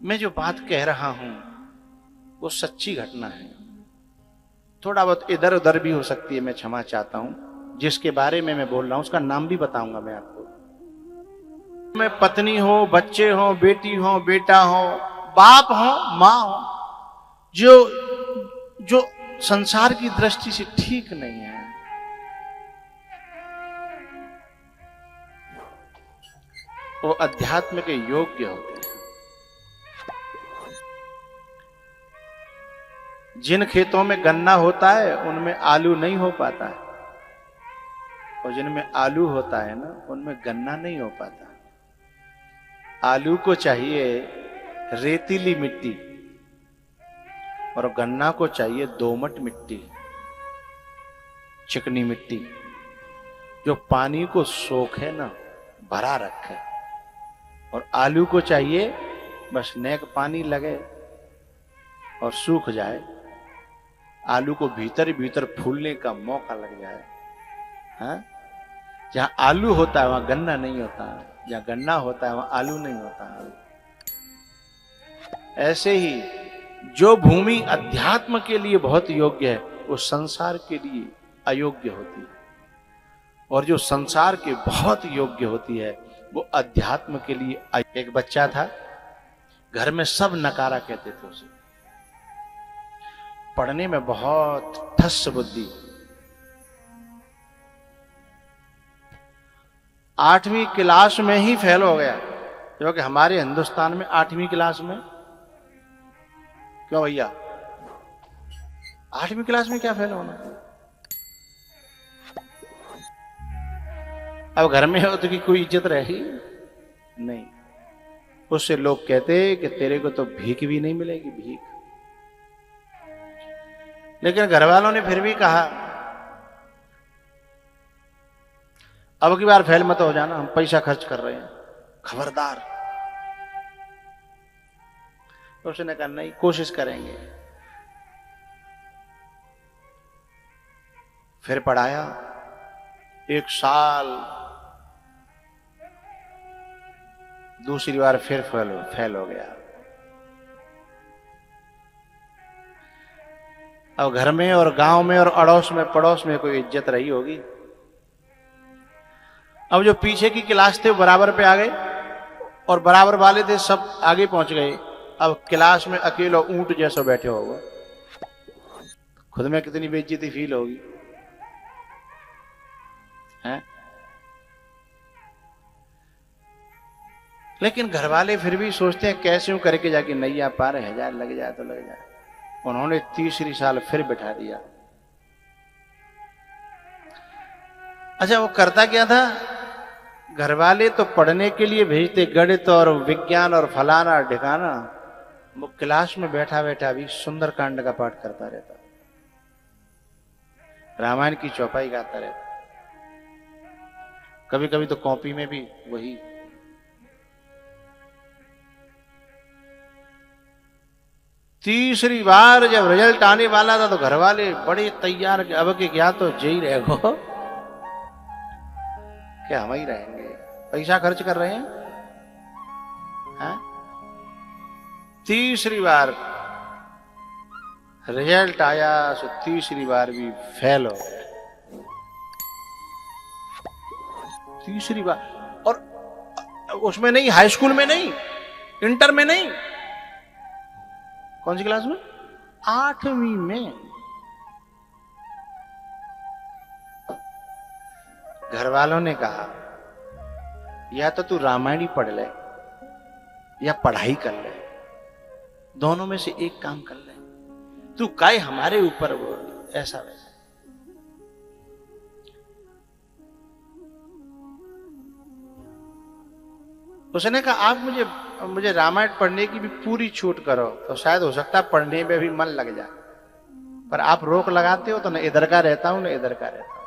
मैं जो बात कह रहा हूं वो सच्ची घटना है। थोड़ा बहुत इधर उधर भी हो सकती है, मैं क्षमा चाहता हूं। जिसके बारे में मैं बोल रहा हूं उसका नाम भी बताऊंगा मैं आपको। मैं पत्नी हो, बच्चे हो, बेटी हो, बेटा हो, बाप हो, मां हो, जो जो संसार की दृष्टि से ठीक नहीं है, वो अध्यात्म के योग्य होते हैं। जिन खेतों में गन्ना होता है उनमें आलू नहीं हो पाता है, और जिनमें आलू होता है ना उनमें गन्ना नहीं हो पाता। आलू को चाहिए रेतीली मिट्टी और गन्ना को चाहिए दोमट मिट्टी, चिकनी मिट्टी, जो पानी को सोखे ना, भरा रखे। और आलू को चाहिए बस नेक पानी लगे और सूख जाए, आलू को भीतर भीतर फूलने का मौका लग जाए। हाँ? जहां आलू होता है वहां गन्ना नहीं होता, जहां गन्ना होता है वहां आलू नहीं होता। ऐसे ही जो भूमि अध्यात्म के लिए बहुत योग्य है वो संसार के लिए अयोग्य होती है, और जो संसार के बहुत योग्य होती है वो अध्यात्म के लिए। एक बच्चा था, घर में सब नकारा कहते थे उसे, पढ़ने में बहुत ठस बुद्धि। 8वीं क्लास में ही फेल हो गया, क्योंकि हमारे हिंदुस्तान में 8वीं क्लास में क्यों भैया, 8वीं क्लास में क्या फेल होना। अब घर में हो तो कि कोई इज्जत रही नहीं, उससे लोग कहते कि तेरे को तो भीख भी नहीं मिलेगी, भीख। लेकिन घर वालों ने फिर भी कहा अब की बार फेल मत हो जाना, हम पैसा खर्च कर रहे हैं, खबरदार। तो उसने कहा नहीं, कोशिश करेंगे। फिर पढ़ाया 1 साल, दूसरी बार फिर फेल हो गया। अब घर में और गांव में और अड़ोस में पड़ोस में कोई इज्जत रही होगी। अब जो पीछे की क्लास थे वो बराबर पे आ गए, और बराबर वाले थे सब आगे पहुंच गए। अब क्लास में अकेला ऊंट जैसा बैठे होगा, खुद में कितनी बेइज्जती फील होगी, हैं? लेकिन घर वाले फिर भी सोचते हैं कैसे यूं करके जाके नैया पार, 1000 लग जाए तो लग जाए। उन्होंने तीसरी साल फिर बिठा दिया। अच्छा, वो करता क्या था, घर वाले तो पढ़ने के लिए भेजते गणित और विज्ञान और फलाना ढिकाना, वो क्लास में बैठा बैठा भी सुंदरकांड का पाठ करता रहता, रामायण की चौपाई गाता रहता, कभी कभी तो कॉपी में भी वही। तीसरी बार जब रिजल्ट आने वाला था तो घर वाले बड़े तैयार कि अब के क्या तो जई रहे हो, क्या हम ही रहेंगे, पैसा खर्च कर रहे हैं। हाँ? तीसरी बार रिजल्ट आया तो तीसरी बार भी फेल हो गया, तीसरी बार। और उसमें नहीं, हाई स्कूल में नहीं, इंटर में नहीं, कौन सी क्लास में, 8वीं में। घर वालों ने कहा या तो तू रामायण ही पढ़ ले या पढ़ाई कर ले, दोनों में से एक काम कर ले, तू काय हमारे ऊपर वो ऐसा वैसा। उसने कहा आप मुझे रामायण पढ़ने की भी पूरी छूट करो तो शायद हो सकता है पढ़ने में भी मन लग जाए, पर आप रोक लगाते हो तो न इधर का रहता हूं न इधर का रहता हूं।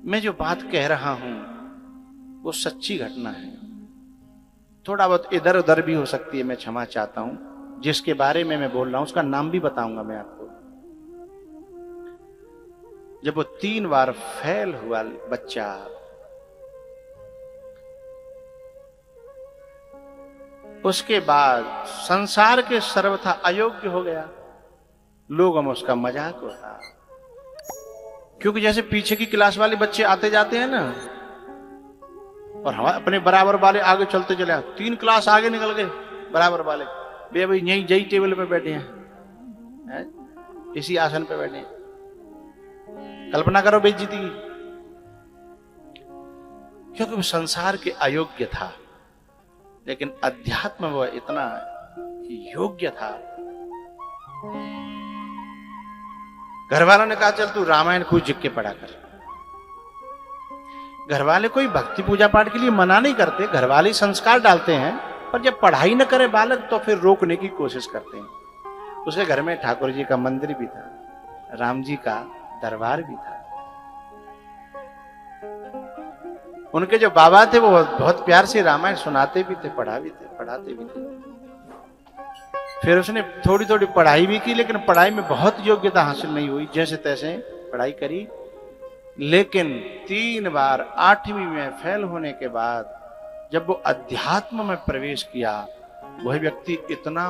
मैं जो बात कह रहा हूं वो सच्ची घटना है। थोड़ा बहुत इधर उधर भी हो सकती है, मैं क्षमा चाहता हूं। जिसके बारे में मैं बोल रहा हूं उसका नाम भी बताऊंगा मैं आपको। जब वो 3 बार फेल हुआ बच्चा, उसके बाद संसार के सर्वथा अयोग्य हो गया। लोगों में उसका मजाक होता, क्योंकि जैसे पीछे की क्लास वाले बच्चे आते जाते हैं ना, और हम अपने बराबर वाले आगे चलते चले, 3 क्लास आगे निकल गए बराबर वाले, वे भाई यही यही टेबल पे बैठे हैं, इसी आसन पे बैठे हैं। कल्पना करो बेइज्जती की, क्योंकि वो संसार के अयोग्य था, लेकिन अध्यात्म वह इतना योग्य था। घर वालों ने कहा चल तू रामायण खूब जिक के पढ़ा कर। घर वाले कोई भक्ति पूजा पाठ के लिए मना नहीं करते, घर वाले संस्कार डालते हैं, पर जब पढ़ाई न करे बालक तो फिर रोकने की कोशिश करते हैं। उसके घर में ठाकुर जी का मंदिर भी था, राम जी का दरबार भी था। उनके जो बाबा थे वो बहुत प्यार से रामायण सुनाते भी थे, पढ़ाते भी थे। फिर उसने थोड़ी थोड़ी पढ़ाई भी की, लेकिन पढ़ाई में बहुत योग्यता हासिल नहीं हुई, जैसे तैसे पढ़ाई करी। लेकिन 3 बार 8वीं में फेल होने के बाद जब वो अध्यात्म में प्रवेश किया, वह व्यक्ति इतना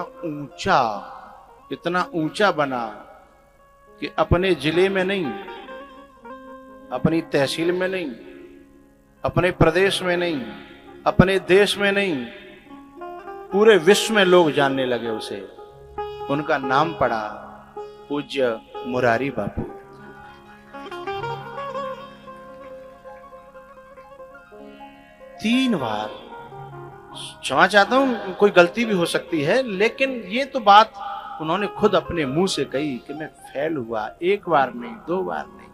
ऊंचा बना कि अपने जिले में नहीं, अपनी तहसील में नहीं, अपने प्रदेश में नहीं, अपने देश में नहीं, पूरे विश्व में लोग जानने लगे उसे। उनका नाम पड़ा पूज्य मुरारी बापू। तीन बार, क्षमा चाहता हूं कोई गलती भी हो सकती है, लेकिन ये तो बात उन्होंने खुद अपने मुंह से कही कि मैं फेल हुआ, 1 बार नहीं, 2 बार नहीं।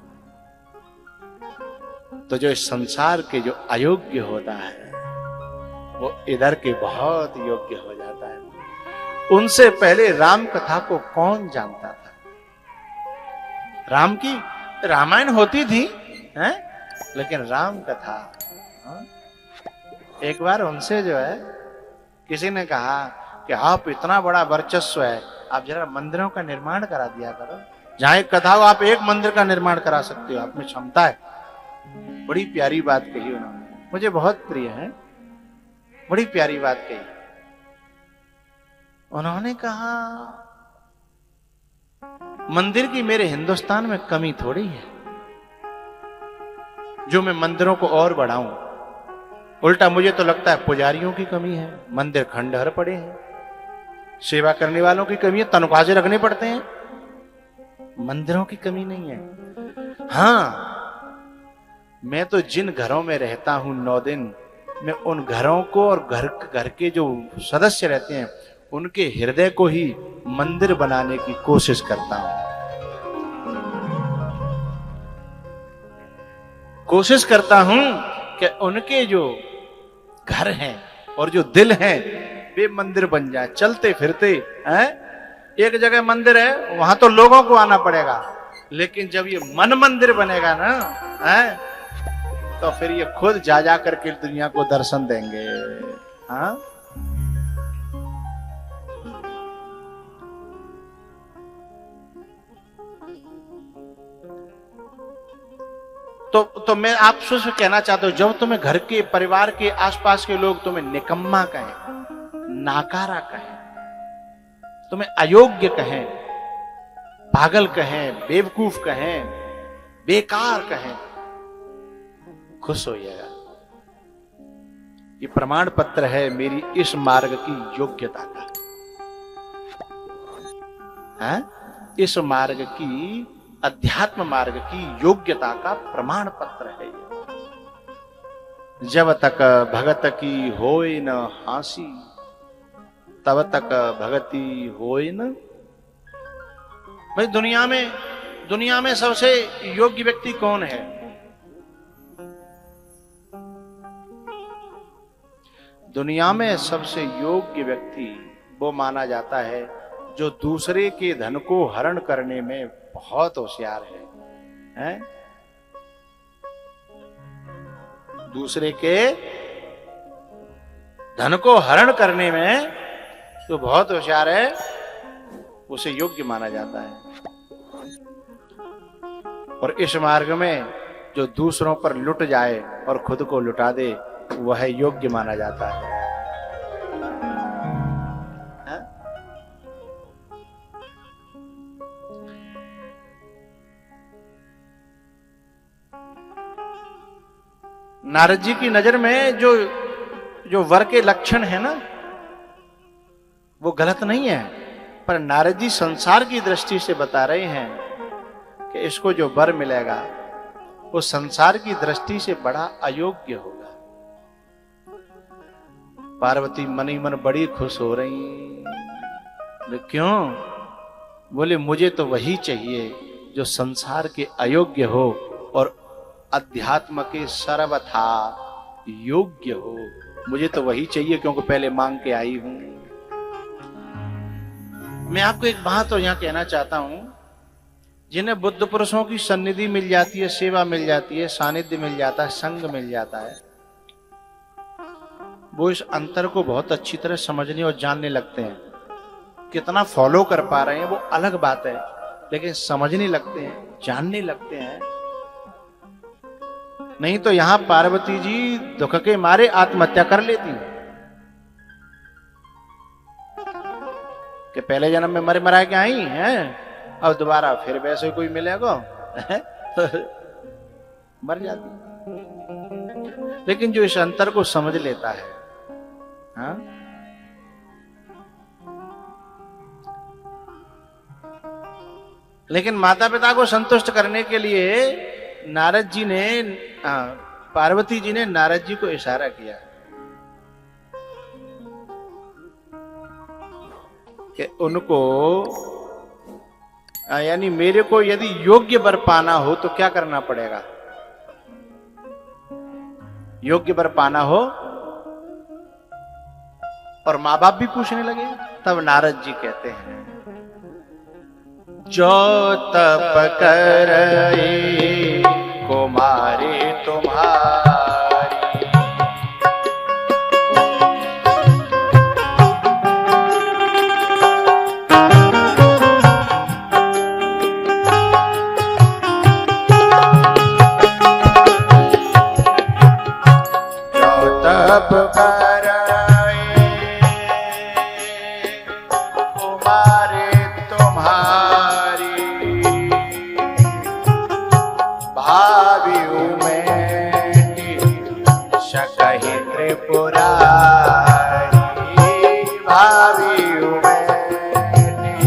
तो जो इस संसार के जो अयोग्य होता है वो इधर के बहुत योग्य हो जाता है। उनसे पहले राम कथा को कौन जानता था? राम की रामायण होती थी हैं? लेकिन राम कथा, एक बार उनसे जो है किसी ने कहा कि आप इतना बड़ा वर्चस्व है, आप जरा मंदिरों का निर्माण करा दिया करो, जहां एक कथा हो आप एक मंदिर का निर्माण करा सकते हो, आप में क्षमता है। बड़ी प्यारी बात कही उन्होंने, मुझे बहुत प्रिय है, बड़ी प्यारी बात कही। उन्होंने कहा मंदिर की मेरे हिंदुस्तान में कमी थोड़ी है जो मैं मंदिरों को और बढ़ाऊं। उल्टा मुझे तो लगता है पुजारियों की कमी है, मंदिर खंडहर पड़े हैं, सेवा करने वालों की कमी है, तनख्वाहें रखने पड़ते हैं, मंदिरों की कमी नहीं है। हाँ, मैं तो जिन घरों में रहता हूं 9 दिन, मैं उन घरों को और घर के जो सदस्य रहते हैं उनके हृदय को ही मंदिर बनाने की कोशिश करता हूं। कोशिश करता हूं कि उनके जो घर हैं और जो दिल हैं वे मंदिर बन जाए, चलते फिरते हैं। एक जगह मंदिर है वहां तो लोगों को आना पड़ेगा, लेकिन जब ये मन मंदिर बनेगा ना है, तो फिर ये खुद जा करके दुनिया को दर्शन देंगे। हाँ, तो मैं आपसे कहना चाहता हूं, जब तुम्हें घर के परिवार के आसपास के लोग तुम्हें निकम्मा कहें, नाकारा कहें, तुम्हें अयोग्य कहें, पागल कहें, बेवकूफ कहें, बेकार कहें, खुश होइएगा। ये प्रमाण पत्र है मेरी इस मार्ग की योग्यता का। है? इस मार्ग की, अध्यात्म मार्ग की योग्यता का प्रमाण पत्र है ये। जब तक भगत की होए न हांसी, तब तक भगति होए न। भाई दुनिया में सबसे योग्य व्यक्ति कौन है? दुनिया में सबसे योग्य व्यक्ति वो माना जाता है जो दूसरे के धन को हरण करने में बहुत होशियार है? दूसरे के धन को हरण करने में तो बहुत होशियार है, उसे योग्य माना जाता है। और इस मार्ग में जो दूसरों पर लुट जाए और खुद को लुटा दे, वह योग्य माना जाता है। नारद जी की नजर में जो वर के लक्षण है ना, वो गलत नहीं है, पर नारद जी संसार की दृष्टि से बता रहे हैं कि इसको जो वर मिलेगा वो संसार की दृष्टि से बड़ा अयोग्य होगा। पार्वती मन ही मन बड़ी खुश हो रही। बोले क्यों? बोले मुझे तो वही चाहिए जो संसार के अयोग्य हो और अध्यात्म के सर्वथा योग्य हो। मुझे तो वही चाहिए, क्योंकि पहले मांग के आई हूं। मैं आपको एक बात तो यहां कहना चाहता हूं, जिन्हें बुद्ध पुरुषों की सन्निधि मिल जाती है, सेवा मिल जाती है, सानिध्य मिल जाता है, संग मिल जाता है, वो इस अंतर को बहुत अच्छी तरह समझने और जानने लगते हैं। कितना फॉलो कर पा रहे हैं वो अलग बात है, लेकिन समझने लगते हैं, जानने लगते हैं। नहीं तो यहां पार्वती जी दुख के मारे आत्महत्या कर लेती कि पहले जन्म में मरे मरा के आई हैं, अब दोबारा फिर वैसे कोई मिलेगा तो मर जाती। लेकिन जो इस अंतर को समझ लेता है, हाँ, लेकिन माता पिता को संतुष्ट करने के लिए नारद जी ने, पार्वती जी ने नारद जी को इशारा किया कि उनको, यानी मेरे को यदि योग्य वर पाना हो तो क्या करना पड़ेगा? योग्य वर पाना हो, और मां बाप भी पूछने लगे। तब नारद जी कहते हैं, जो तप करे कुमारी तुम्हारी, जो तप करे कुमारी तुम्हारी, भावी उमेटी शकहि त्रिपुरारी, भावी उमेटी।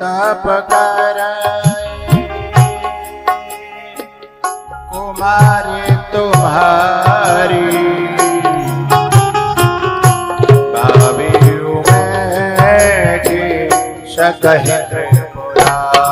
तप करे कुमारी तुम्हारी, भावी उमेटी शकहि त्रिपुरारी।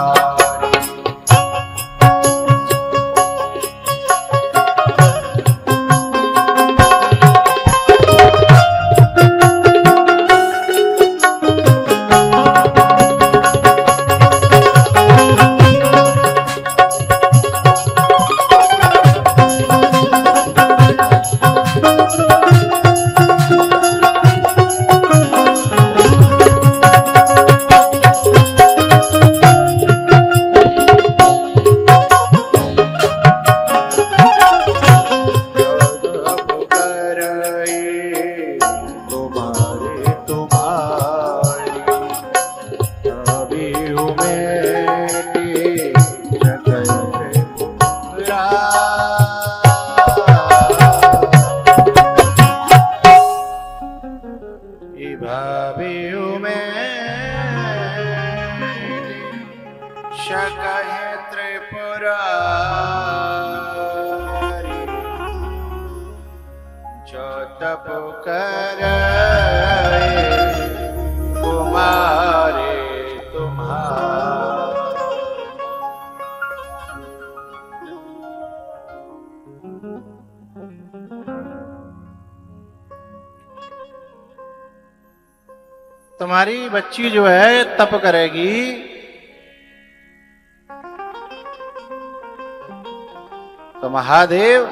तुम्हारी बच्ची जो है तप करेगी, तो महादेव